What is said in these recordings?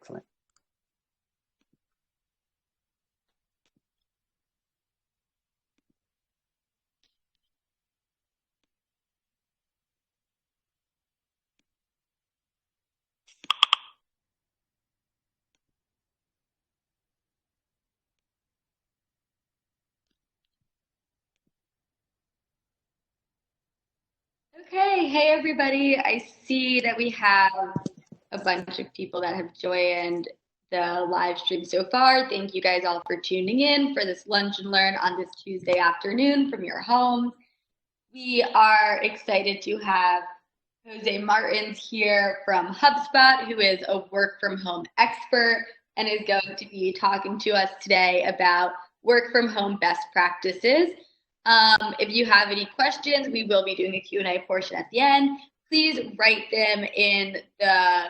Excellent. Okay, hey everybody. I see that we have a bunch of people that have joined the live stream so far. Thank you guys all for tuning in for this lunch and learn on this Tuesday afternoon from your homes. We are excited to have Jose Martins here from HubSpot, who is a work from home expert and is going to be talking to us today about work from home best practices. If you have any questions, we will be doing a Q&A portion at the end. Please write them in the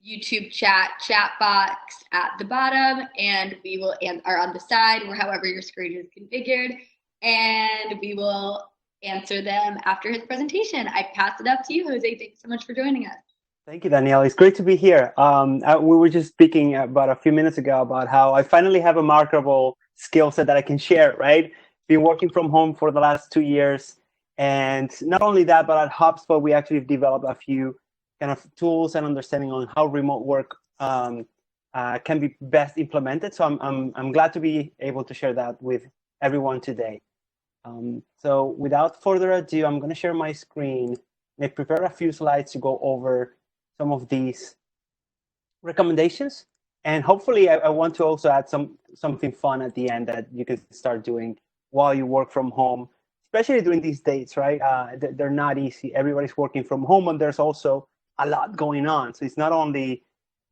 YouTube chat box at the bottom, and we will are on the side or however your screen is configured, and we will answer them after his presentation. I pass it up to you, Jose. Thanks so much for joining us. Thank you, Danielle. It's great to be here. We were just speaking about a few minutes ago about how I finally have a marketable skill set that I can share, right? Been working from home for the last 2 years. And not only that, but at HubSpot, we actually developed a few kind of tools and understanding on how remote work can be best implemented. So I'm glad to be able to share that with everyone today. So without further ado, I'm going to share my screen. I prepared a few slides to go over some of these recommendations. And hopefully I want to also add something fun at the end that you can start doing while you work from home, especially during these days, right? They're not easy. Everybody's working from home, and there's also a lot going on. So it's not only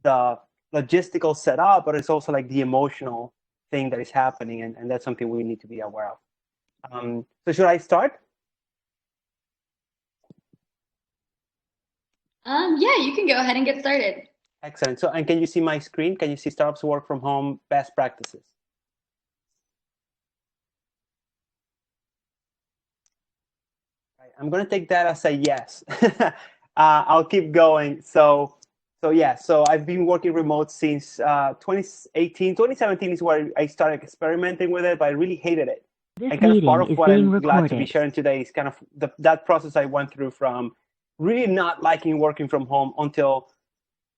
the logistical setup, but it's also like the emotional thing that is happening. And that's something we need to be aware of. So should I start? Yeah, you can go ahead and get started. Excellent. So, and can you see my screen? Can you see startups work from home best practices? Right. I'm going to take that as a yes. I'll keep going. So yeah, so I've been working remote since 2018. 2017 is where I started experimenting with it, but I really hated it. This and kind of meeting part of is what being I'm recorded. glad to be sharing today is kind of that process I went through from really not liking working from home until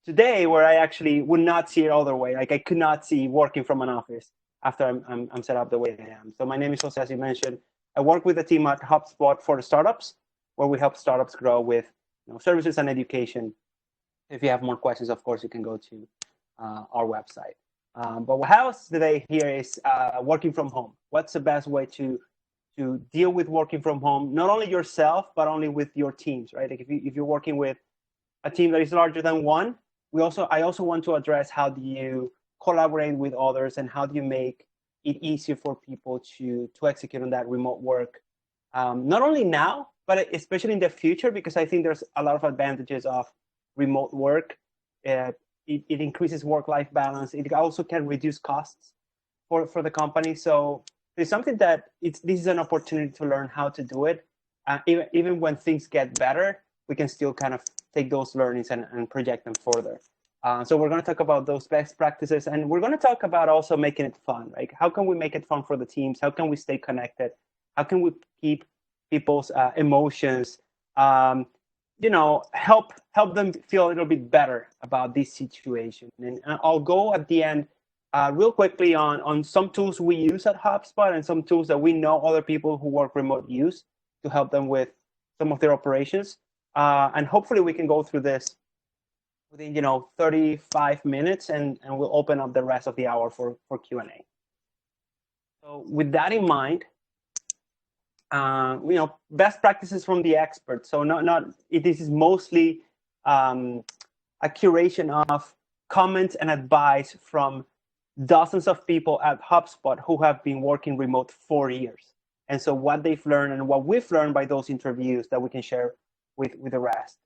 today, where I actually would not see it other way. Like I could not see working from an office after I'm set up the way I am. So my name is Jose, as you mentioned. I work with a team at HubSpot for the startups, where we help startups grow with services and education. If you have more questions, of course, you can go to our website. But what else today here is working from home. What's the best way to deal with working from home? Not only yourself, but only with your teams, right? Like if you're working with a team that is larger than one, I also want to address how do you collaborate with others and how do you make it easier for people to execute on that remote work, not only now, but especially in the future, because I think there's a lot of advantages of remote work. It increases work-life balance. It also can reduce costs for the company. So it's something that this is an opportunity to learn how to do it. Even when things get better, we can still kind of take those learnings and project them further. So we're going to talk about those best practices, and we're going to talk about also making it fun. Like, how can we make it fun for the teams? How can we stay connected? How can we keep people's emotions, help them feel a little bit better about this situation? And I'll go at the end real quickly on some tools we use at HubSpot and some tools that we know other people who work remote use to help them with some of their operations. And hopefully we can go through this within 35 minutes, and we'll open up the rest of the hour for Q&A. So with that in mind, best practices from the experts. So this is mostly a curation of comments and advice from dozens of people at HubSpot who have been working remote for years. And so what they've learned and what we've learned by those interviews that we can share with the rest.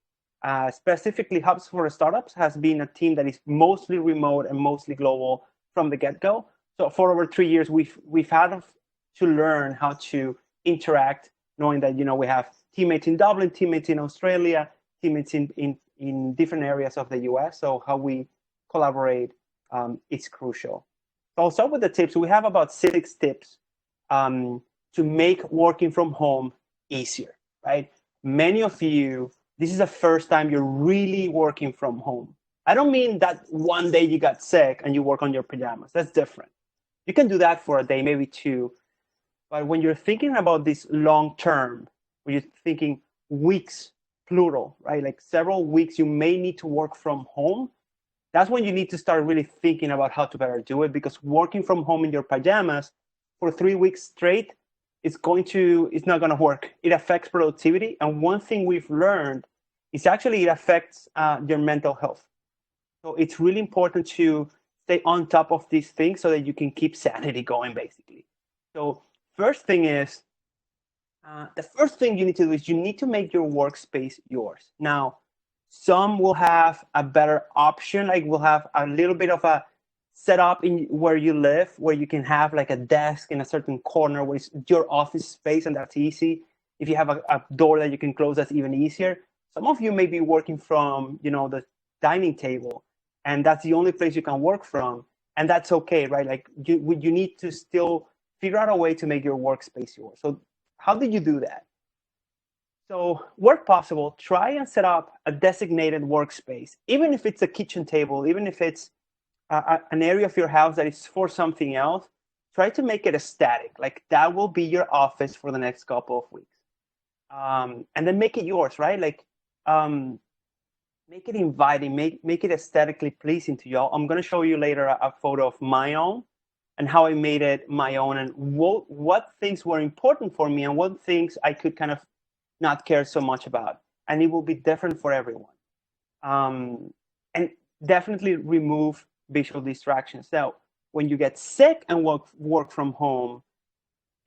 Specifically, HubSpot for Startups has been a team that is mostly remote and mostly global from the get-go. So for over 3 years, we've had to learn how to interact, knowing that we have teammates in Dublin, teammates in Australia, teammates in different areas of the US. So how we collaborate, it's crucial. So I'll start with the tips. We have about 6 tips to make working from home easier, right? Many of you, this is the first time you're really working from home. I don't mean that one day you got sick and you work on your pajamas. That's different. You can do that for a day, maybe 2. But when you're thinking about this long term, when you're thinking weeks, plural, right? Like several weeks, you may need to work from home. That's when you need to start really thinking about how to better do it, because working from home in your pajamas for 3 weeks straight it's not going to work. It affects productivity. And one thing we've learned is actually it affects your mental health. So it's really important to stay on top of these things so that you can keep sanity going, basically. So first thing is, the first thing you need to do is you need to make your workspace yours. Now, some will have a better option, like we'll have a little bit of a setup in where you live, where you can have like a desk in a certain corner where it's your office space, and that's easy. If you have a door that you can close, that's even easier. Some of you may be working from, the dining table, and that's the only place you can work from, and that's okay, right? Like you need to still figure out a way to make your workspace yours. So how did you do that? So where possible, try and set up a designated workspace, even if it's a kitchen table, even if it's an area of your house that is for something else. Try to make it a static, like that will be your office for the next couple of weeks. And then make it yours, right? Like make it inviting, make it aesthetically pleasing to y'all. I'm going to show you later a photo of my own and how I made it my own, and what things were important for me and what things I could kind of not care so much about. And it will be different for everyone. And definitely remove visual distractions. Now, when you get sick and work from home,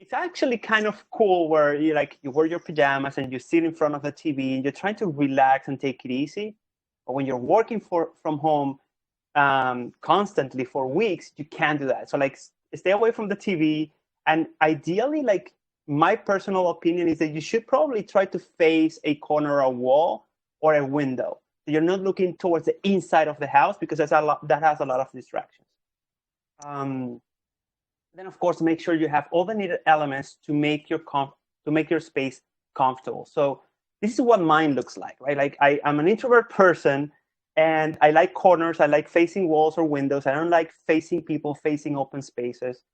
it's actually kind of cool where you wear your pajamas and you sit in front of the TV and you're trying to relax and take it easy. But when you're working from home constantly for weeks, you can't do that. So stay away from the TV, and ideally, my personal opinion is that you should probably try to face a corner, a wall, or a window. You're not looking towards the inside of the house, because that has a lot of distractions. Then, of course, make sure you have all the needed elements to make your space comfortable. So this is what mine looks like, right? Like I'm an introvert person, and I like corners. I like facing walls or windows. I don't like facing people, facing open spaces.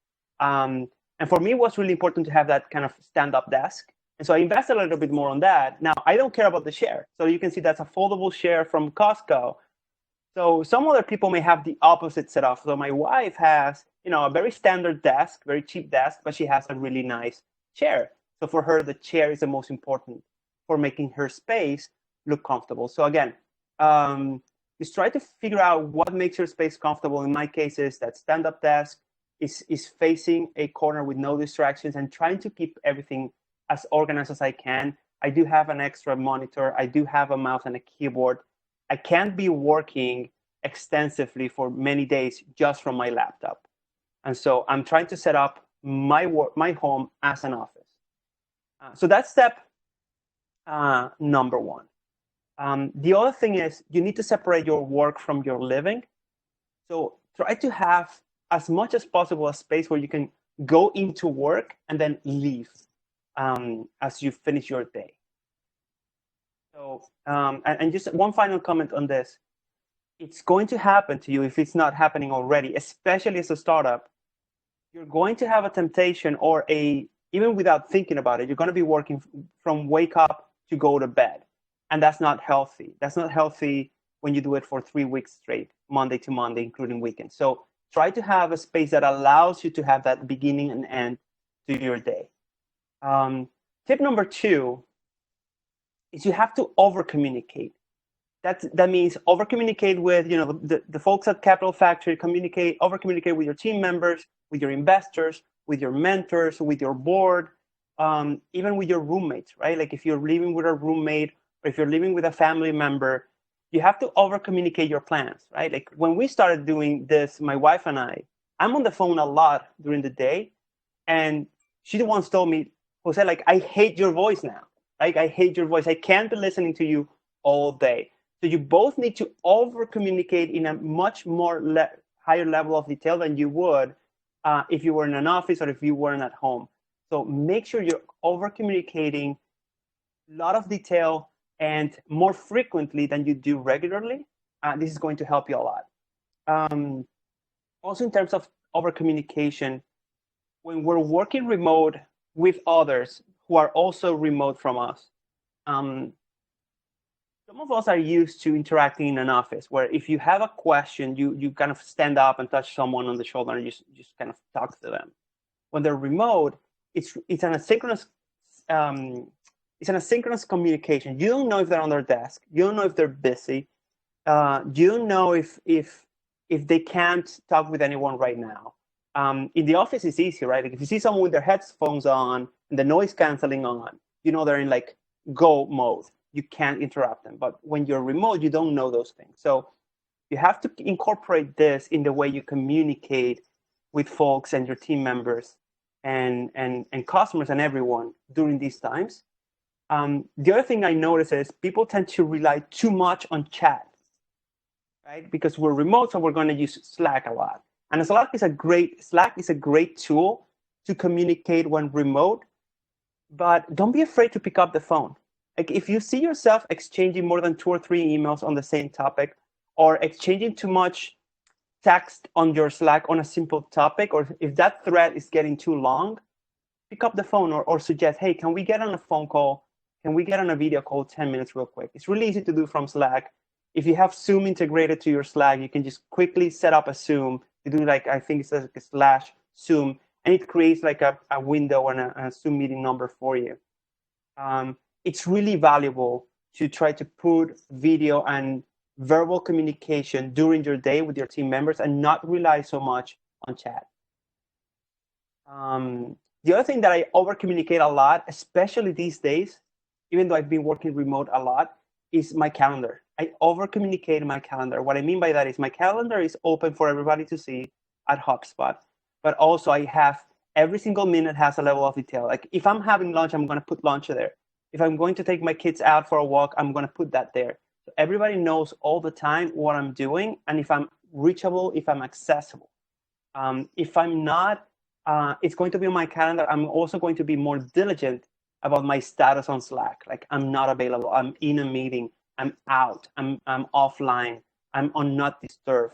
And for me, it was really important to have that kind of stand-up desk. And so I invested a little bit more on that. Now, I don't care about the chair. So you can see that's a foldable chair from Costco. So some other people may have the opposite setup. So my wife has, a very standard desk, very cheap desk, but she has a really nice chair. So for her, the chair is the most important for making her space look comfortable. So again, just try to figure out what makes your space comfortable. In my case, is that stand-up desk is facing a corner with no distractions, and trying to keep everything as organized as I can. I do have an extra monitor. I do have a mouse and a keyboard. I can't be working extensively for many days just from my laptop. And so I'm trying to set up my home as an office. So that's step number 1. The other thing is you need to separate your work from your living. So try to have as much as possible a space where you can go into work and then leave as you finish your day. So, and just one final comment on this. It's going to happen to you if it's not happening already, especially as a startup. You're going to have a temptation, or even without thinking about it, you're going to be working from wake up to go to bed. And that's not healthy. That's not healthy when you do it for 3 weeks straight, Monday to Monday, including weekends. So try to have a space that allows you to have that beginning and end to your day. Tip number 2 is you have to over-communicate. That means over-communicate with the folks at Capital Factory. Over-communicate with your team members, with your investors, with your mentors, with your board, even with your roommates, right? Like if you're living with a roommate or if you're living with a family member, you have to over-communicate your plans, right? Like when we started doing this, my wife and I'm on the phone a lot during the day, and she once told me, Jose, I hate your voice now. I hate your voice. I can't be listening to you all day. So you both need to over communicate in a much more higher level of detail than you would if you were in an office or if you weren't at home. So make sure you're over communicating a lot of detail and more frequently than you do regularly. This is going to help you a lot. Also, in terms of over communication, when we're working remote with others who are also remote from us, some of us are used to interacting in an office where if you have a question, you kind of stand up and touch someone on the shoulder and you just kind of talk to them. When they're remote, it's an asynchronous communication. You don't know if they're on their desk. You don't know if they're busy. You don't know if they can't talk with anyone right now. In the office, it's easy, right? Like if you see someone with their headphones on and the noise canceling on, you know they're in like go mode. You can't interrupt them. But when you're remote, you don't know those things. So you have to incorporate this in the way you communicate with folks and your team members and customers and everyone during these times. The other thing I notice is people tend to rely too much on chat, right? Because we're remote, so we're going to use Slack a lot. And Slack is a great tool to communicate when remote, but don't be afraid to pick up the phone. Like if you see yourself exchanging more than 2 or 3 emails on the same topic, or exchanging too much text on your Slack on a simple topic, or if that thread is getting too long, pick up the phone or suggest, hey, can we get on a phone call? Can we get on a video call 10 minutes real quick? It's really easy to do from Slack. If you have Zoom integrated to your Slack, you can just quickly set up a Zoom. You do like, I think it says like a /Zoom, and it creates like a window and a Zoom meeting number for you. It's really valuable to try to put video and verbal communication during your day with your team members and not rely so much on chat. The other thing that I over communicate a lot, especially these days, even though I've been working remote a lot, is my calendar. I over communicate in my calendar. What I mean by that is my calendar is open for everybody to see at HubSpot, but also I have every single minute has a level of detail. Like if I'm having lunch, I'm going to put lunch there. If I'm going to take my kids out for a walk, I'm going to put that there. So everybody knows all the time what I'm doing and if I'm reachable, if I'm accessible. If I'm not, it's going to be on my calendar. I'm also going to be more diligent about my status on Slack. Like I'm not available. I'm in a meeting. I'm out. I'm offline. I'm on not disturb.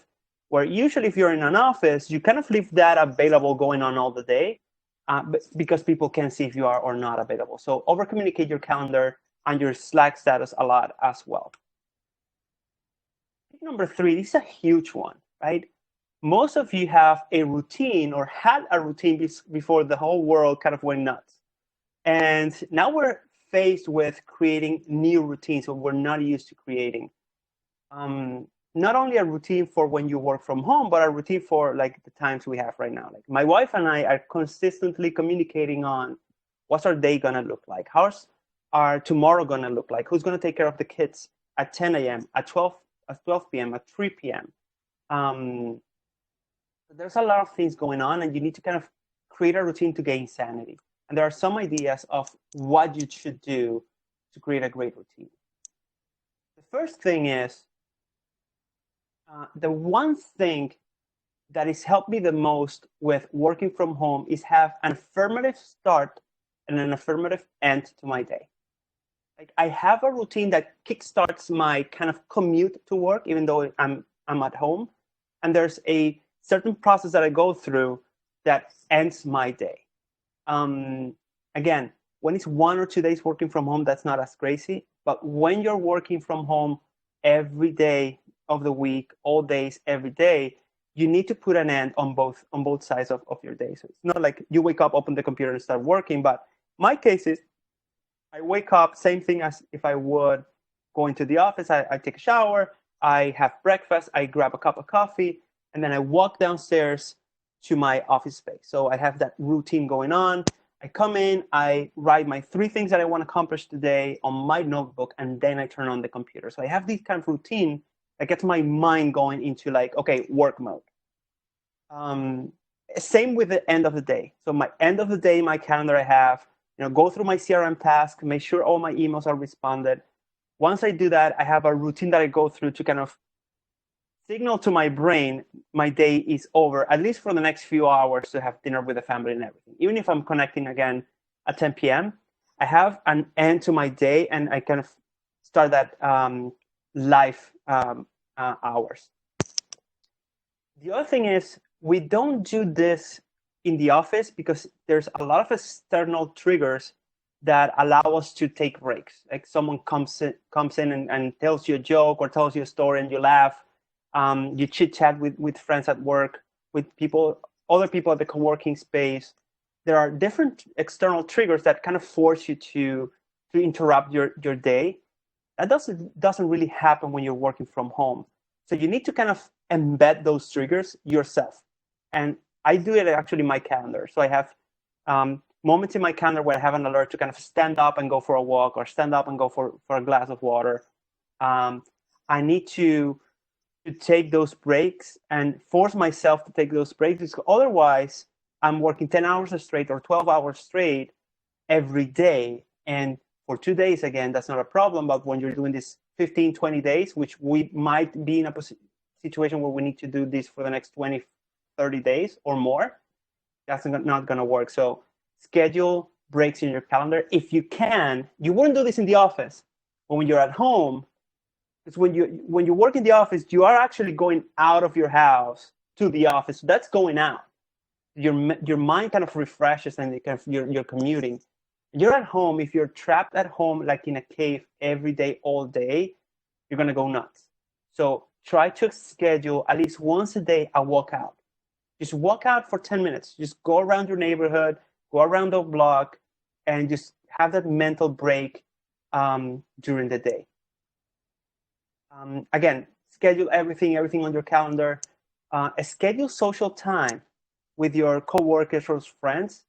Where usually if you're in an office, you kind of leave that available going on all the day. But because people can see if you are or not available. So over communicate your calendar and your Slack status a lot as well. Number 3, this is a huge one, right? Most of you have a routine or had a routine before the whole world kind of went nuts. And now we're faced with creating new routines that we're not used to creating. Not only a routine for when you work from home, but a routine for like the times we have right now. Like my wife and I are consistently communicating on what's our day gonna look like, how's our tomorrow gonna look like, who's gonna take care of the kids at 10 a.m., at 12 p.m., at 3 p.m. There's a lot of things going on, and you need to kind of create a routine to gain sanity. And there are some ideas of what you should do to create a great routine. The first thing is, the one thing that has helped me the most with working from home is have an affirmative start and an affirmative end to my day. Like I have a routine that kickstarts my kind of commute to work, even though I'm at home. And there's a certain process that I go through that ends my day. Again, when it's 1 or 2 days working from home, that's not as crazy. But when you're working from home every day of the week, all days, every day, you need to put an end on both sides of your day. So it's not like you wake up, open the computer and start working. But my case is I wake up, same thing as if I would go into the office. I take a shower, I have breakfast, I grab a cup of coffee, and then I walk downstairs to my office space. So I have that routine going on. I come in, I write my 3 things that I want to accomplish today on my notebook, and then I turn on the computer. So I have this kind of routine that gets my mind going into like, okay, work mode. Same with the end of the day. So my end of the day, my calendar I have, go through my CRM task, make sure all my emails are responded. Once I do that, I have a routine that I go through to kind of signal to my brain my day is over, at least for the next few hours, to have dinner with the family and everything. Even if I'm connecting again at 10 p.m., I have an end to my day, and I kind of start that life hours. The other thing is, we don't do this in the office because there's a lot of external triggers that allow us to take breaks. Like someone comes in and tells you a joke or tells you a story and you laugh. You chit chat with friends at work, with people, other people at the co-working space. There are different external triggers that kind of force you to interrupt your day. That doesn't really happen when you're working from home. So you need to kind of embed those triggers yourself. And I do it actually in my calendar. So I have moments in my calendar where I have an alert to kind of stand up and go for a walk, or stand up and go for a glass of water. I need to take those breaks and force myself to take those breaks, because otherwise I'm working 10 hours straight or 12 hours straight every day. And for 2 days, again, that's not a problem. But when you're doing this 15, 20 days, which we might be in a situation where we need to do this for the next 20, 30 days or more, that's not going to work. So schedule breaks in your calendar. If you can, you wouldn't do this in the office. But when you're at home, it's when you work in the office, you are actually going out of your house to the office. So that's going out. Your mind kind of refreshes, and you're commuting. You're at home. If you're trapped at home, like in a cave every day, all day, you're going to go nuts. So try to schedule at least once a day a walk out. Just walk out for 10 minutes. Just go around your neighborhood, go around the block, and just have that mental break during the day. Again, schedule everything on your calendar. Schedule social time with your coworkers or friends.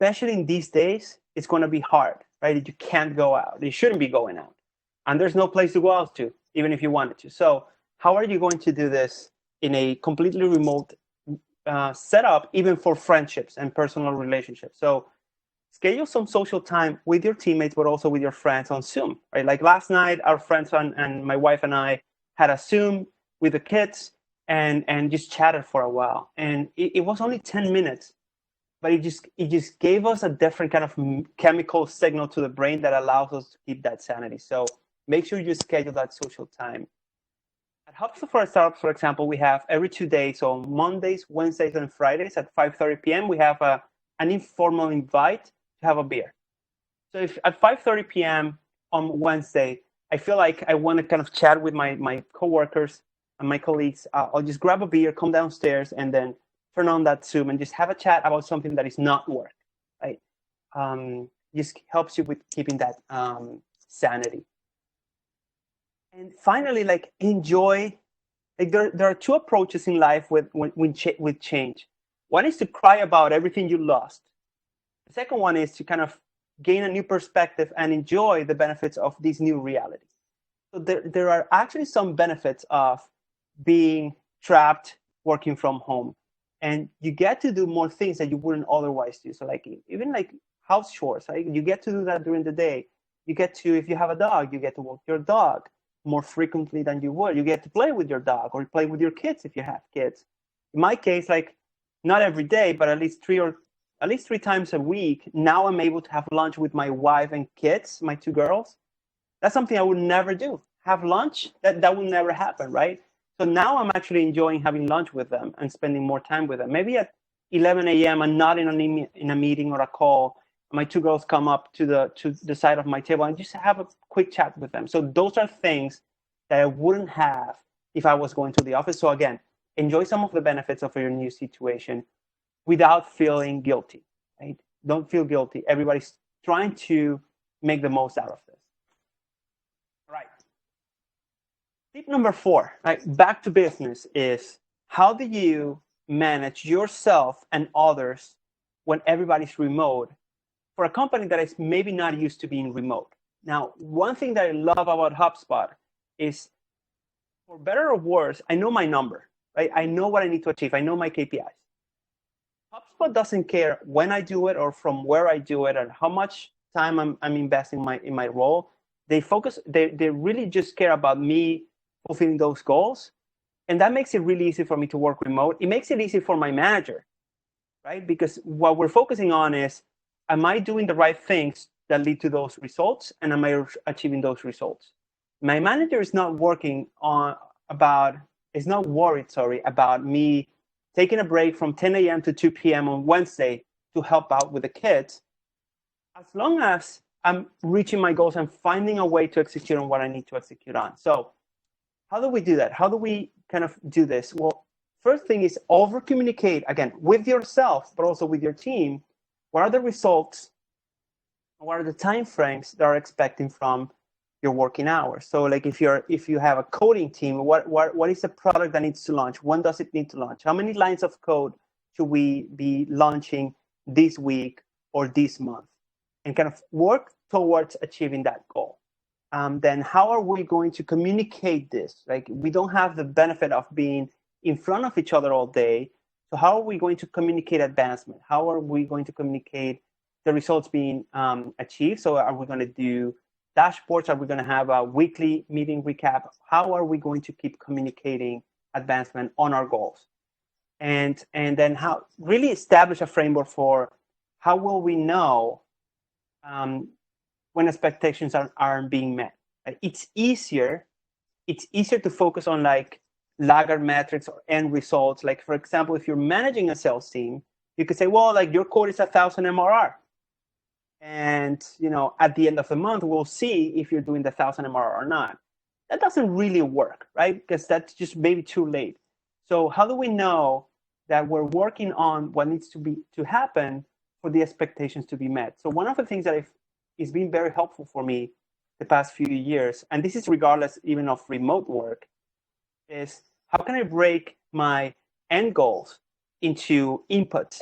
Especially in these days, it's going to be hard, right? You can't go out. You shouldn't be going out. And there's no place to go out to, even if you wanted to. So how are you going to do this in a completely remote setup, even for friendships and personal relationships? So schedule some social time with your teammates, but also with your friends on Zoom, right? Like last night, our friends and my wife and I had a Zoom with the kids and just chatted for a while. And it was only 10 minutes, but it just gave us a different kind of chemical signal to the brain that allows us to keep that sanity. So make sure you schedule that social time. At HubSpot for Startups, for example, we have every 2 days, so Mondays, Wednesdays, and Fridays at 5:30 p.m., we have an informal invite to have a beer. So if at 5:30 p.m. on Wednesday, I feel like I want to kind of chat with my coworkers and my colleagues, I'll just grab a beer, come downstairs, and then turn on that Zoom and just have a chat about something that is not work, right? Just helps you with keeping that sanity. And finally, like, enjoy. Like there are two approaches in life with change. One is to cry about everything you lost. The second one is to kind of gain a new perspective and enjoy the benefits of this new reality. So there are actually some benefits of being trapped working from home, and you get to do more things that you wouldn't otherwise do. So like even like house chores, right? You get to do that during the day. You get to, if you have a dog, you get to walk your dog more frequently than you would. You get to play with your dog or play with your kids if you have kids. In my case, like not every day, but at least three times a week, now I'm able to have lunch with my wife and kids, my two girls. That's something I would never do. Have lunch? That will never happen, right? So now I'm actually enjoying having lunch with them and spending more time with them. Maybe at 11 a.m. I'm not in a meeting or a call. My two girls come up to the side of my table and just have a quick chat with them. So those are things that I wouldn't have if I was going to the office. So again, enjoy some of the benefits of your new situation without feeling guilty, right? Don't feel guilty. Everybody's trying to make the most out of this. All right. Tip number 4, right? Back to business, is how do you manage yourself and others when everybody's remote for a company that is maybe not used to being remote? Now, one thing that I love about HubSpot is, for better or worse, I know my number, right? I know what I need to achieve. I know my KPIs. HubSpot doesn't care when I do it or from where I do it and how much time I'm investing in my role. they focus, they really just care about me fulfilling those goals. And that makes it really easy for me to work remote. It makes it easy for my manager, right? Because what we're focusing on is, am I doing the right things that lead to those results? And am I achieving those results? My manager is not is not worried, about me taking a break from 10 a.m. to 2 p.m. on Wednesday to help out with the kids, as long as I'm reaching my goals and finding a way to execute on what I need to execute on. So how do we do that? How do we kind of do this? Well, first thing is over communicate, again, with yourself, but also with your team. What are the results? What are the time frames that are expecting from your working hours? So like if you have a coding team, what is the product that needs to launch? When does it need to launch? How many lines of code should we be launching this week or this month? And kind of work towards achieving that goal. Then how are we going to communicate this? Like, we don't have the benefit of being in front of each other all day. So how are we going to communicate advancement? How are we going to communicate the results being achieved? So are we going to do dashboards? Are we going to have a weekly meeting recap? How are we going to keep communicating advancement on our goals? And then how really establish a framework for how will we know when expectations aren't being met. It's easier to focus on like laggard metrics or end results. Like, for example, if you're managing a sales team, you could say, well, like your quote is 1,000 MRR. And, at the end of the month, we'll see if you're doing the 1,000 MRR or not. That doesn't really work, right? Because that's just maybe too late. So how do we know that we're working on what needs to happen for the expectations to be met? So one of the things that it's been very helpful for me the past few years, and this is regardless even of remote work, is how can I break my end goals into inputs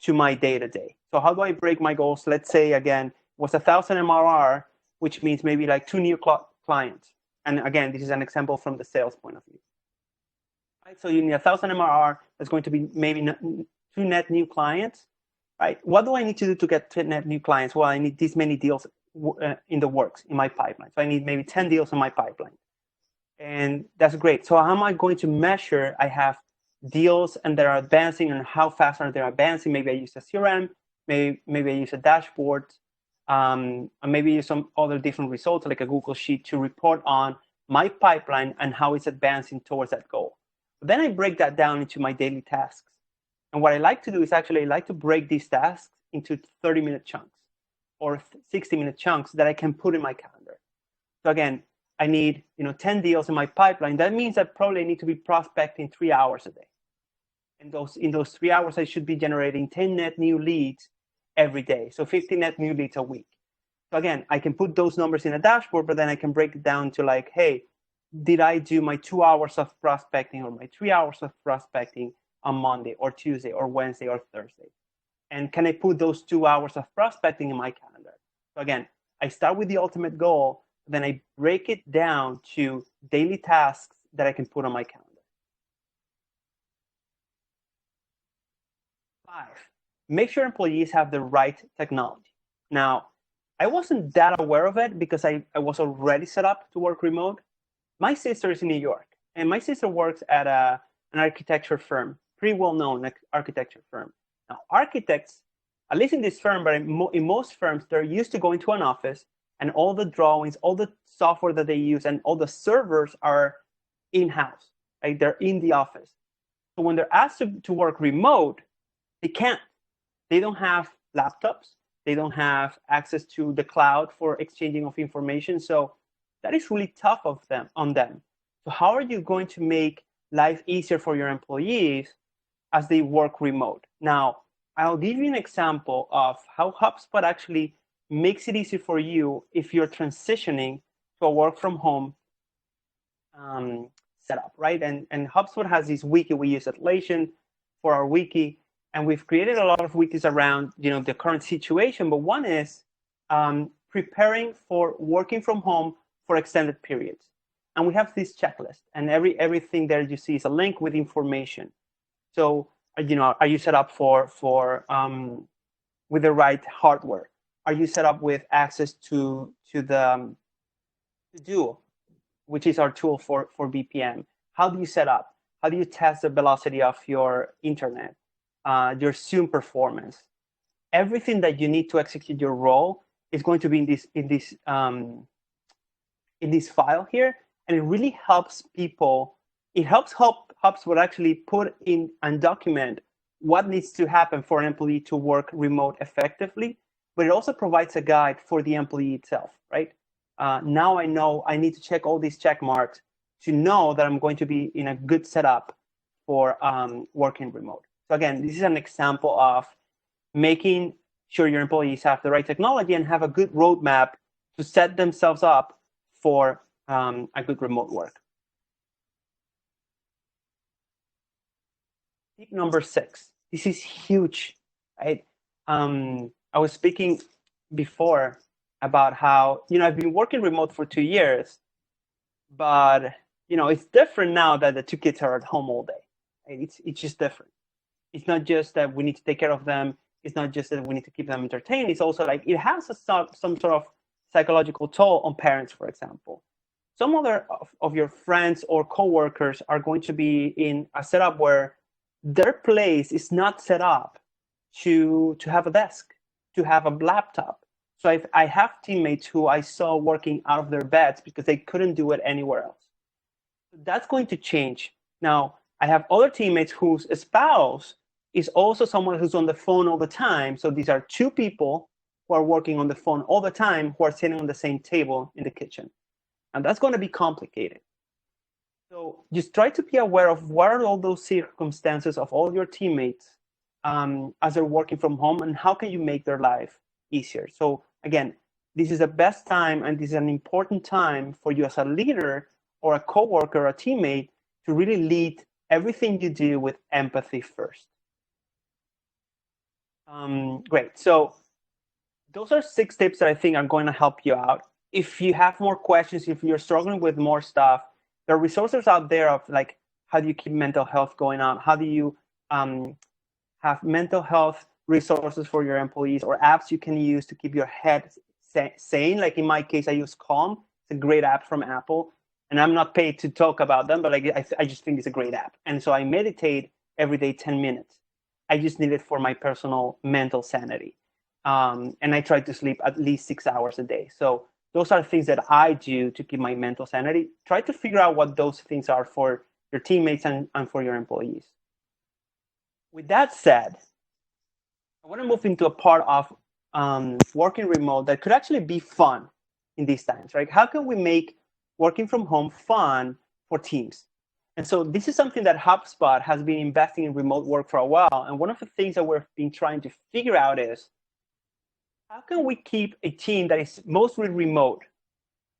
to my day-to-day? So how do I break my goals? Let's say, again, was 1,000 MRR, which means maybe like 2 new clients. And again, this is an example from the sales point of view. Right? So you need 1,000 MRR. That's going to be maybe 2 net new clients. Right? What do I need to do to get 10 net new clients? Well, I need this many deals in the works, in my pipeline. So I need maybe 10 deals in my pipeline. And that's great. So how am I going to measure? I have deals and they're advancing, and how fast are they advancing? Maybe I use a CRM, maybe I use a dashboard, and maybe use some other different results like a Google Sheet to report on my pipeline and how it's advancing towards that goal. But then I break that down into my daily tasks. And what I like to do is actually I like to break these tasks into 30-minute chunks or 60-minute chunks that I can put in my calendar. So again, I need 10 deals in my pipeline. That means that probably I need to be prospecting 3 hours a day. And in those 3 hours, I should be generating 10 net new leads every day. So 50 net new leads a week. So again, I can put those numbers in a dashboard, but then I can break it down to like, hey, did I do my 2 hours of prospecting or my 3 hours of prospecting on Monday or Tuesday or Wednesday or Thursday? And can I put those 2 hours of prospecting in my calendar? So again, I start with the ultimate goal, then I break it down to daily tasks that I can put on my calendar. 5, make sure employees have the right technology. Now, I wasn't that aware of it because I was already set up to work remote. My sister is in New York, and my sister works at an architecture firm, pretty well-known architecture firm. Now, architects, at least in this firm, but in most firms, they're used to going to an office, and all the drawings, all the software that they use, and all the servers are in-house, right? They're in the office. So when they're asked to work remote, they can't. They don't have laptops. They don't have access to the cloud for exchanging of information. So that is really tough on them. So how are you going to make life easier for your employees as they work remote? Now, I'll give you an example of how HubSpot actually makes it easy for you if you're transitioning to a work from home setup, right? And HubSpot has this wiki. We use Atlassian for our wiki, and we've created a lot of wikis around the current situation. But one is preparing for working from home for extended periods. And we have this checklist, and everything there you see is a link with information. So are you set up for with the right hardware? Are you set up with access to the to do, which is our tool for BPM. How do you set up? How do you test the velocity of your internet, your Zoom performance? Everything that you need to execute your role is going to be in this file here, and it really helps people. It helps HubSpot actually put in and document what needs to happen for an employee to work remote effectively, but it also provides a guide for the employee itself, right? Now I know I need to check all these check marks to know that I'm going to be in a good setup for working remote. So again, this is an example of making sure your employees have the right technology and have a good roadmap to set themselves up for a good remote work. Tip number 6. This is huge, right? I was speaking before about how, I've been working remote for 2 years, but, it's different now that the 2 kids are at home all day. Right? It's just different. It's not just that we need to take care of them. It's not just that we need to keep them entertained. It's also like it has some sort of psychological toll on parents, for example. Some other of your friends or coworkers are going to be in a setup where their place is not set up to have a desk, to have a laptop. So I have teammates who I saw working out of their beds because they couldn't do it anywhere else. That's going to change. Now, I have other teammates whose spouse is also someone who's on the phone all the time. So these are 2 people who are working on the phone all the time, who are sitting on the same table in the kitchen. And that's going to be complicated. So just try to be aware of what are all those circumstances of all your teammates as they're working from home, and how can you make their life easier. So again, this is the best time, and this is an important time for you as a leader or a coworker or a teammate to really lead everything you do with empathy first. Great. So those are 6 tips that I think are going to help you out. If you have more questions, if you're struggling with more stuff, there are resources out there of like, how do you keep mental health going on? How do you have mental health resources for your employees, or apps you can use to keep your head sane? Like in my case, I use Calm. It's a great app from Apple, and I'm not paid to talk about them, but I just think it's a great app. And so I meditate every day 10 minutes. I just need it for my personal mental sanity. And I try to sleep at least 6 hours a day. So those are things that I do to keep my mental sanity. Try to figure out what those things are for your teammates and for your employees. With that said, I want to move into a part of working remote that could actually be fun in these times, right? How can we make working from home fun for teams? And so this is something that HubSpot has been investing in remote work for a while. And one of the things that we've been trying to figure out is, how can we keep a team that is mostly remote,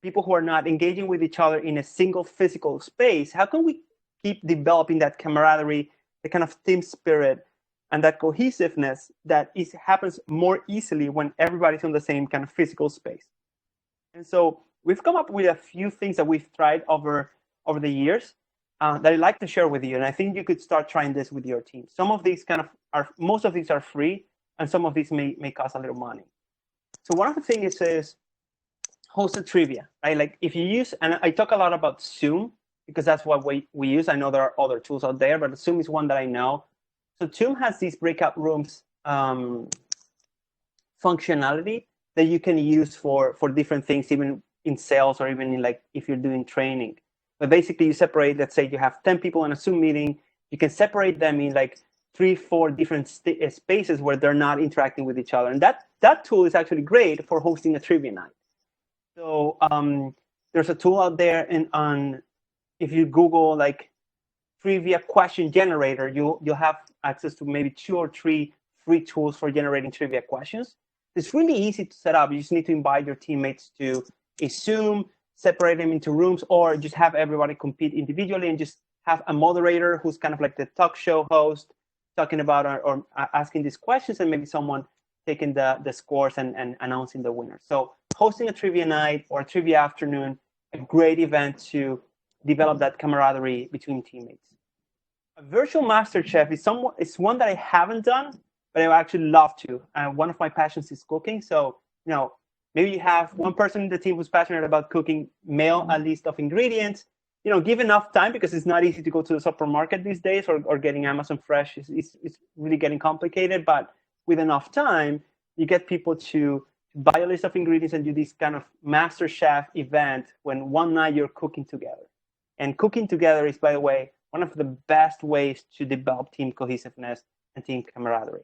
people who are not engaging with each other in a single physical space, how can we keep developing that camaraderie, the kind of team spirit, and that cohesiveness that happens more easily when everybody's in the same kind of physical space? And so we've come up with a few things that we've tried over the years that I'd like to share with you. And I think you could start trying this with your team. Some of these most of these are free, and some of these may cost a little money. So one of the things is hosted trivia, right? Like if you use, and I talk a lot about Zoom because that's what we use. I know there are other tools out there, but Zoom is one that I know. So Zoom has these breakout rooms functionality that you can use for different things, even in sales or even in like if you're doing training. But basically you separate, let's say you have 10 people in a Zoom meeting, you can separate them in like 3-4 different spaces where they're not interacting with each other. And that tool is actually great for hosting a trivia night. So there's a tool out there, and if you Google like trivia question generator, you'll have access to maybe 2 or 3 free tools for generating trivia questions. It's really easy to set up. You just need to invite your teammates to a Zoom, separate them into rooms, or just have everybody compete individually and just have a moderator who's kind of like the talk show host talking about or asking these questions, and maybe someone taking the scores and announcing the winner. So hosting a trivia night or a trivia afternoon, a great event to develop that camaraderie between teammates. A virtual master chef is one that I haven't done, but I would actually love to. One of my passions is cooking. So, Maybe you have one person in the team who's passionate about cooking, mail a list of ingredients. Give enough time, because it's not easy to go to the supermarket these days, or getting Amazon Fresh is really getting complicated. But with enough time, you get people to buy a list of ingredients and do this kind of master chef event when one night you're cooking together. And cooking together is, by the way, one of the best ways to develop team cohesiveness and team camaraderie.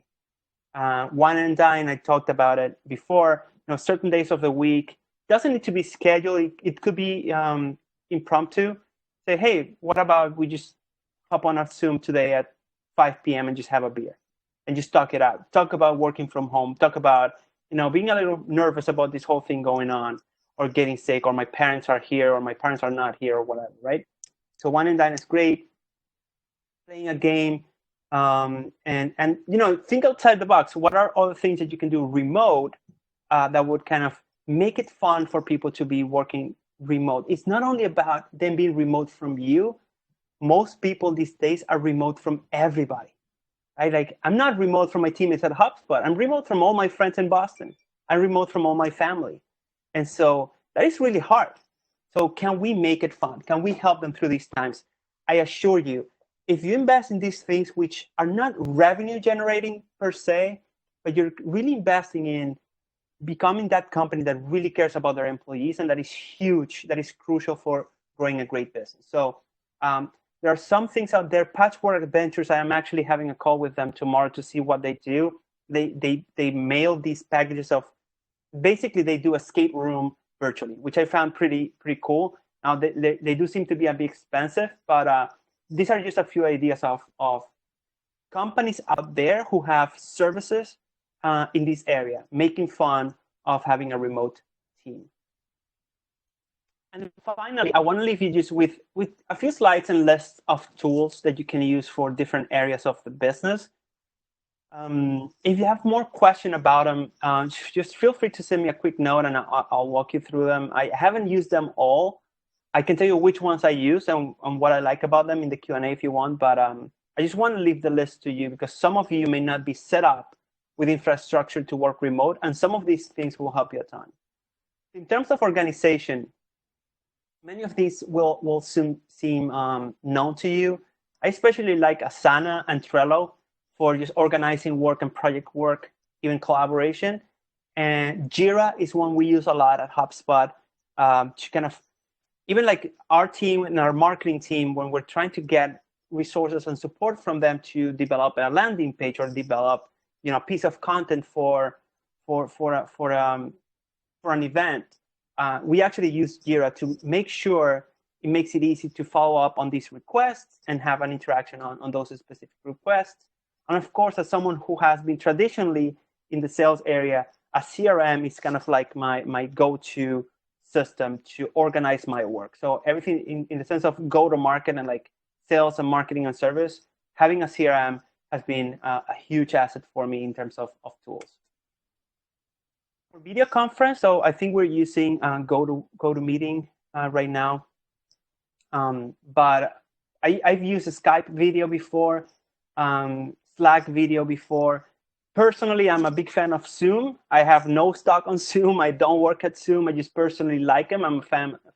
Wine and dine, I talked about it before. Certain days of the week, doesn't need to be scheduled. It could be impromptu. Say, hey, what about we just hop on a Zoom today at 5 p.m. and just have a beer and just talk it out. Talk about working from home. Talk about, being a little nervous about this whole thing going on, or getting sick, or my parents are here, or my parents are not here, or whatever, right? So wine and dine is great. Playing a game, and think outside the box. What are other things that you can do remote that would kind of make it fun for people to be working remote? It's not only about them being remote from you. Most people these days are remote from everybody, right? Like, I'm not remote from my teammates at HubSpot. I'm remote from all my friends in Boston. I'm remote from all my family. And so that is really hard. So can we make it fun? Can we help them through these times? I assure you, if you invest in these things, which are not revenue generating per se, but you're really investing in becoming that company that really cares about their employees, and that is huge, that is crucial for growing a great business. So there are some things out there. Patchwork Adventures, I am actually having a call with them tomorrow to see what they do. They mail these packages of, basically they do escape room virtually, which I found pretty cool. Now they do seem to be a bit expensive, but these are just a few ideas of companies out there who have services in this area, making fun of having a remote team. And finally, I want to leave you just with a few slides and lists of tools that you can use for different areas of the business. If you have more questions about them, just feel free to send me a quick note, and I'll walk you through them. I haven't used them all. I can tell you which ones I use and what I like about them in the Q&A if you want, but I just want to leave the list to you, because some of you may not be set up with infrastructure to work remote, and some of these things will help you a ton. In terms of organization, many of these will soon seem known to you. I especially like Asana and Trello for just organizing work and project work, even collaboration. And Jira is one we use a lot at HubSpot to kind of, even like our team and our marketing team, when we're trying to get resources and support from them to develop a landing page or develop a piece of content for an event, we actually use Jira to make sure it makes it easy to follow up on these requests and have an interaction on those specific requests. And of course, as someone who has been traditionally in the sales area, a CRM is kind of like my go-to system to organize my work. So everything in the sense of go-to-market and like sales and marketing and service, having a CRM has been a huge asset for me in terms of tools. For video conference, so I think we're using GoToMeeting right now. But I've used Skype video before, Slack video before. Personally, I'm a big fan of Zoom. I have no stock on Zoom. I don't work at Zoom. I just personally like them. I'm a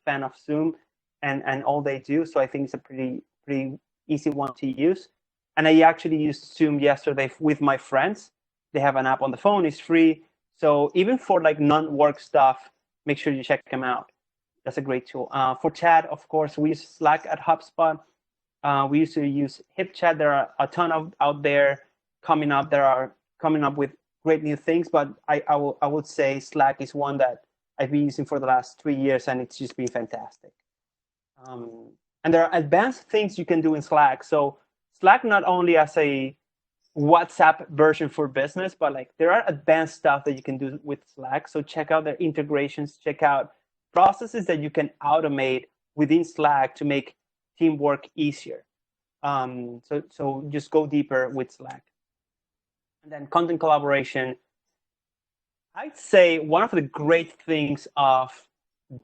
fan of Zoom and all they do. So I think it's a pretty easy one to use. And I actually used Zoom yesterday with my friends. They have an app on the phone. It's free. So even for like non-work stuff, make sure you check them out. That's a great tool. For chat, of course, we use Slack at HubSpot. We used to use HipChat. There are a ton out there coming up. There are coming up with great new things, but I would say Slack is one that I've been using for the last 3 years, and it's just been fantastic. And there are advanced things you can do in Slack. So Slack not only as a WhatsApp version for business, but like there are advanced stuff that you can do with Slack. So check out their integrations, check out processes that you can automate within Slack to make teamwork easier. So just go deeper with Slack. And then content collaboration. I'd say one of the great things of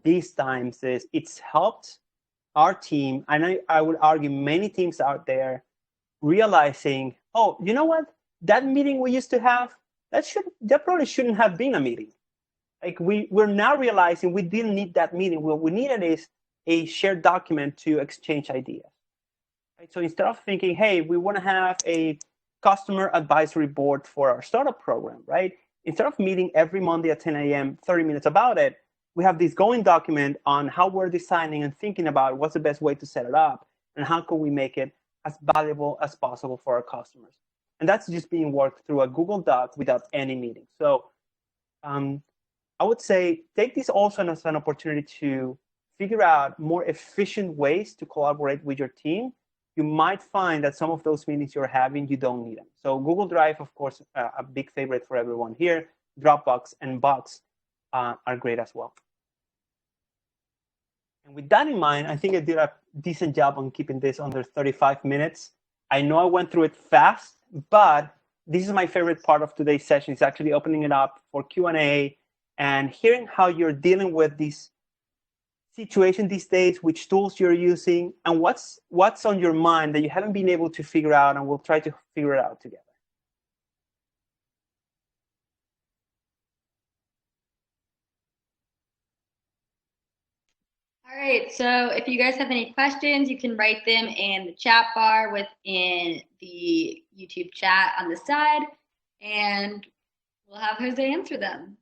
these times is it's helped our team, and I would argue many teams out there, realizing, oh, you know what? That meeting we used to have, that probably shouldn't have been a meeting. Like we're now realizing we didn't need that meeting. What we needed is a shared document to exchange ideas. Right? So instead of thinking, hey, we want to have a customer advisory board for our startup program, right? Instead of meeting every Monday at 10 a.m., 30 minutes about it, we have this going document on how we're designing and thinking about what's the best way to set it up and how can we make it as valuable as possible for our customers. And that's just being worked through a Google Doc without any meeting. So I would say take this also as an opportunity to figure out more efficient ways to collaborate with your team. You might find that some of those meetings you're having, you don't need them. So Google Drive, of course, a big favorite for everyone here. Dropbox and Box are great as well. And with that in mind, I think I did a decent job on keeping this under 35 minutes. I know I went through it fast, but this is my favorite part of today's session. It's actually opening it up for Q&A and hearing how you're dealing with this situation these days, which tools you're using, and what's on your mind that you haven't been able to figure out, and we'll try to figure it out together. All right, so if you guys have any questions, you can write them in the chat bar within the YouTube chat on the side, and we'll have Jose answer them.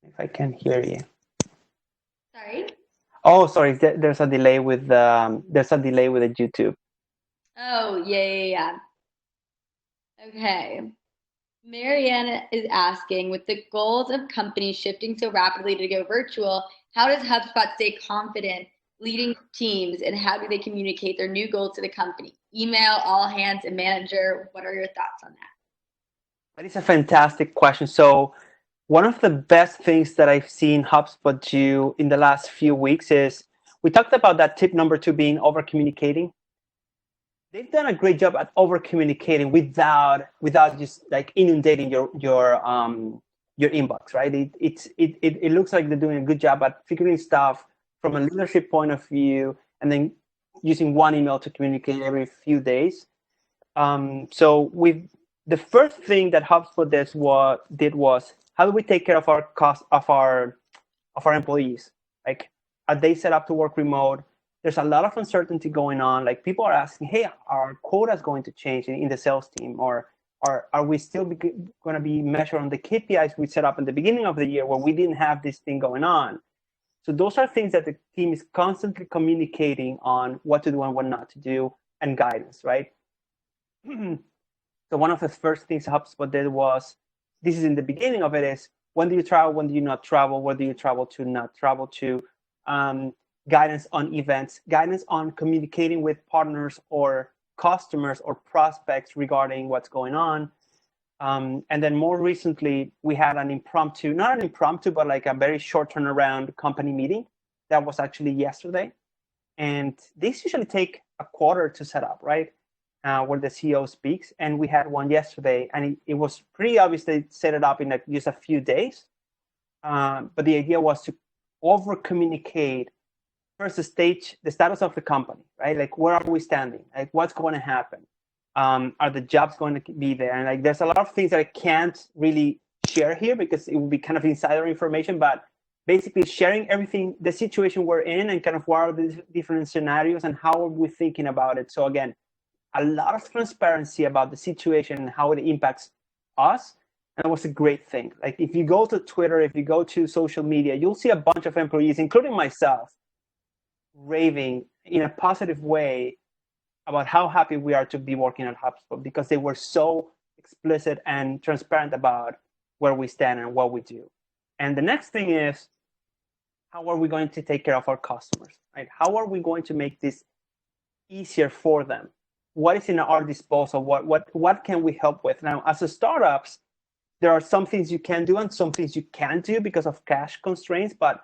If I can't hear you. Sorry? Oh, sorry. There's a delay with the YouTube. Oh, yeah. Okay. Marianne is asking, with the goals of companies shifting so rapidly to go virtual, how does HubSpot stay confident leading teams, and how do they communicate their new goals to the company? Email, all hands, and manager. What are your thoughts on that? That is a fantastic question. So one of the best things that I've seen HubSpot do in the last few weeks is we talked about that tip number 2 being over communicating. They've done a great job at over communicating without just like inundating your inbox, right? It looks like they're doing a good job at figuring stuff from a leadership point of view, and then using one email to communicate every few days. So the first thing that HubSpot did was how do we take care of our cost of our employees? Like, are they set up to work remote? There's a lot of uncertainty going on. Like, people are asking, hey, are quotas going to change in the sales team? Or are we still going to be measured on the KPIs we set up in the beginning of the year where we didn't have this thing going on? So those are things that the team is constantly communicating on what to do and what not to do, and guidance, right? So one of the first things HubSpot did was, this is in the beginning of it, is when do you travel, when do you not travel, where do you travel to, not travel to, guidance on events, guidance on communicating with partners or customers or prospects regarding what's going on. And then more recently, we had not an impromptu, but like a very short turnaround company meeting that was actually yesterday. And these usually take a quarter to set up, right? Where the CEO speaks. And we had one yesterday, and it was pretty obvious they set it up in like just a few days. But the idea was to over communicate first the status of the company, right? Like, where are we standing? Like, what's going to happen? Are the jobs going to be there? And like, there's a lot of things that I can't really share here because it will be kind of insider information, but basically sharing everything, the situation we're in, and kind of what are the different scenarios and how are we thinking about it. So again, a lot of transparency about the situation and how it impacts us. And it was a great thing. Like, if you go to Twitter, if you go to social media, you'll see a bunch of employees, including myself, raving in a positive way about how happy we are to be working at HubSpot, because they were so explicit and transparent about where we stand and what we do. And the next thing is, how are we going to take care of our customers, right? How are we going to make this easier for them? What is in our disposal? What can we help with? Now, as a startups, there are some things you can do and some things you can't do because of cash constraints, but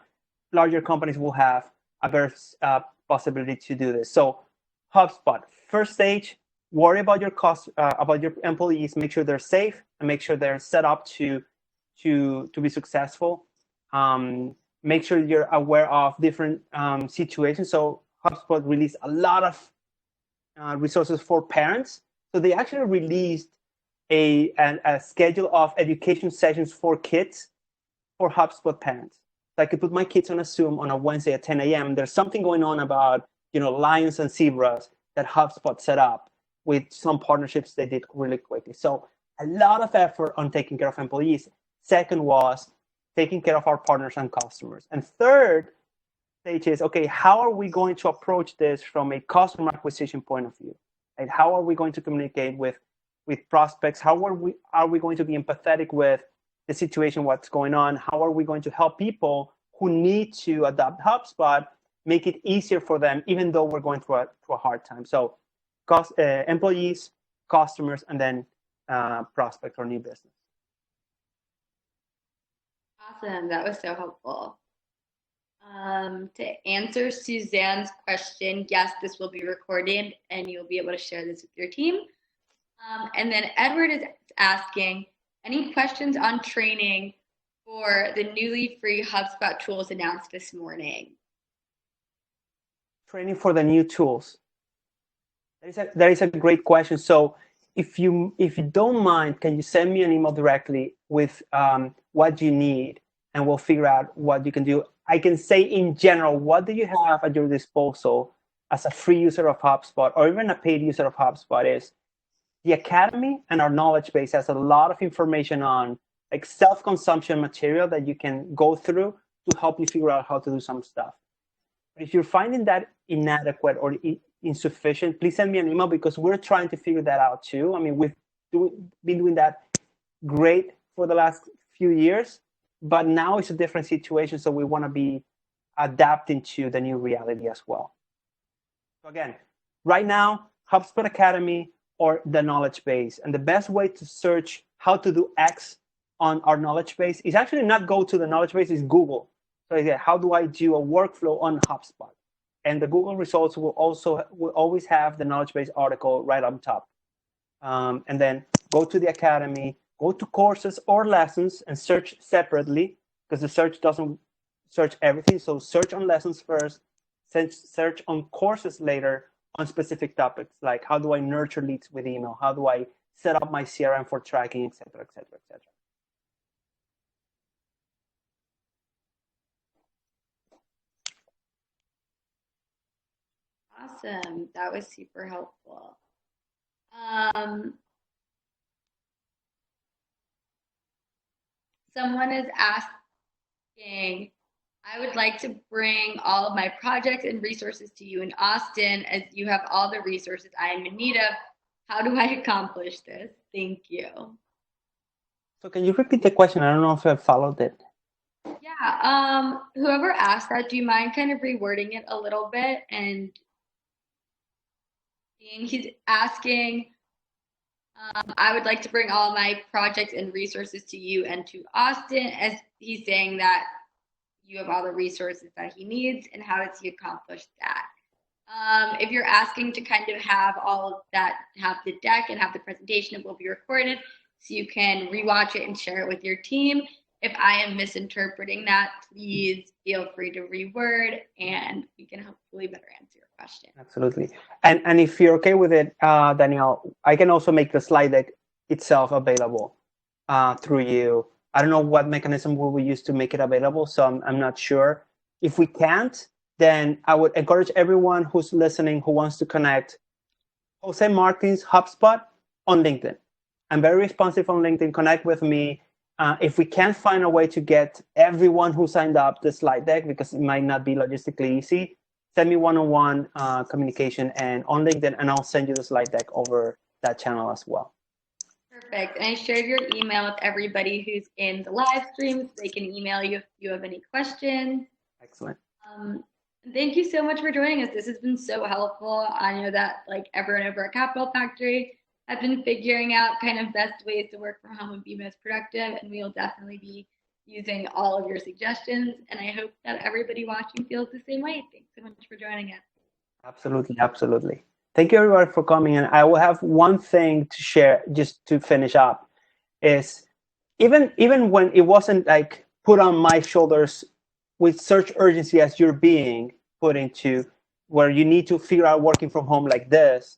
larger companies will have a better possibility to do this. So HubSpot, first stage, worry about your cost, about your employees, make sure they're safe, and make sure they're set up to be successful. Make sure you're aware of different situations. So HubSpot released a lot of resources for parents. So they actually released a schedule of education sessions for kids for HubSpot parents. So I could put my kids on a Zoom on a Wednesday at 10 a.m. There's something going on about, lions and zebras that HubSpot set up with some partnerships they did really quickly. So a lot of effort on taking care of employees. Second was taking care of our partners and customers. And third stage is, okay, how are we going to approach this from a customer acquisition point of view? And how are we going to communicate with prospects? How are we going to be empathetic with the situation, what's going on? How are we going to help people who need to adopt HubSpot, make it easier for them, even though we're going through a hard time? So employees, customers, and then prospects or new business. Awesome. That was so helpful. To answer Suzanne's question, yes, this will be recorded and you'll be able to share this with your team. And then Edward is asking, any questions on training for the newly free HubSpot tools announced this morning? Training for the new tools. That is a great question. So if you don't mind, can you send me an email directly with what you need, and we'll figure out what you can do. I can say in general, what do you have at your disposal as a free user of HubSpot or even a paid user of HubSpot is the Academy, and our knowledge base has a lot of information on like self-consumption material that you can go through to help you figure out how to do some stuff. But if you're finding that inadequate or insufficient, please send me an email, because we're trying to figure that out too. I mean, we've been doing that great for the last few years, but now it's a different situation. So we want to be adapting to the new reality as well. So again, right now, HubSpot Academy or the knowledge base. And the best way to search how to do X on our knowledge base is actually not go to the knowledge base, is Google. So yeah, how do I do a workflow on HubSpot? And the Google results will always have the knowledge base article right on top. And then go to the Academy, go to courses or lessons and search separately, because the search doesn't search everything. So search on lessons first, search on courses later on specific topics, like how do I nurture leads with email? How do I set up my CRM for tracking, et cetera, et cetera, et cetera. Awesome. That was super helpful. Someone is asking, I would like to bring all of my projects and resources to you in Austin, as you have all the resources I am in need of. How do I accomplish this? Thank you. So can you repeat the question? I don't know if I followed it. Yeah. Whoever asked that, do you mind kind of rewording it a little bit? And he's asking, I would like to bring all my projects and resources to you and to Austin, as he's saying that you have all the resources that he needs, and how does he accomplish that? If you're asking to kind of have all of that, have the deck and have the presentation, it will be recorded so you can rewatch it and share it with your team. If I am misinterpreting that, please feel free to reword, and we can hopefully better answer your question. Absolutely. And if you're okay with it, Danielle, I can also make the slide deck itself available through you. I don't know what mechanism we will use to make it available, so I'm not sure. If we can't, then I would encourage everyone who's listening, who wants to connect, Jose Martin's HubSpot on LinkedIn. I'm very responsive on LinkedIn. Connect with me. If we can't find a way to get everyone who signed up the slide deck, because it might not be logistically easy, send me one-on-one communication and on LinkedIn, and I'll send you the slide deck over that channel as well. Perfect. And I shared your email with everybody who's in the live stream, so they can email you if you have any questions. Excellent. Thank you so much for joining us. This has been so helpful. I know that like everyone over at Capital Factory have been figuring out kind of best ways to work from home and be most productive, and we will definitely be using all of your suggestions. And I hope that everybody watching feels the same way. Thanks so much for joining us. Absolutely. Absolutely. Thank you everybody for coming. And I will have one thing to share just to finish up is even when it wasn't like put on my shoulders with such urgency as you're being put into, where you need to figure out working from home like this,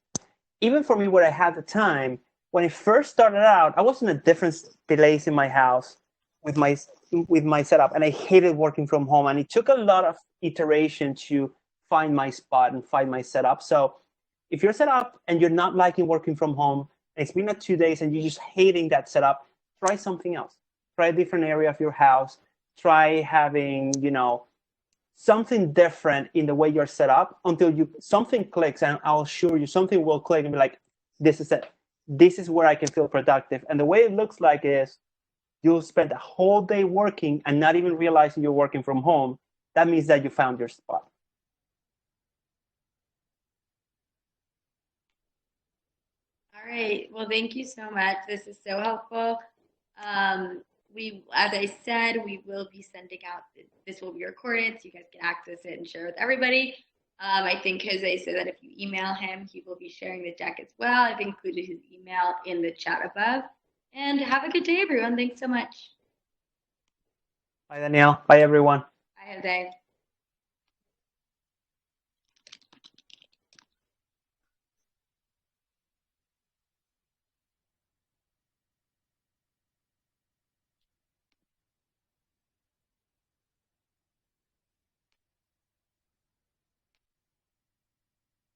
even for me, where I had the time, when I first started out, I was in a different place in my house with my setup, and I hated working from home. And it took a lot of iteration to find my spot and find my setup. So if you're set up and you're not liking working from home, and it's been like 2 days and you're just hating that setup, try something else. Try a different area of your house. Try having, something different in the way you're set up until something clicks, and I'll assure you something will click and be like, this is it. This is where I can feel productive. And the way it looks like is you'll spend a whole day working and not even realizing you're working from home. That means that you found your spot. All right. Well, thank you so much. This is so helpful. As I said, we will be sending out, this will be recorded so you guys can access it and share with everybody. I think Jose said that if you email him, he will be sharing the deck as well. I've included his email in the chat above. And have a good day, everyone. Thanks so much. Bye, Danielle. Bye, everyone. Bye, Jose.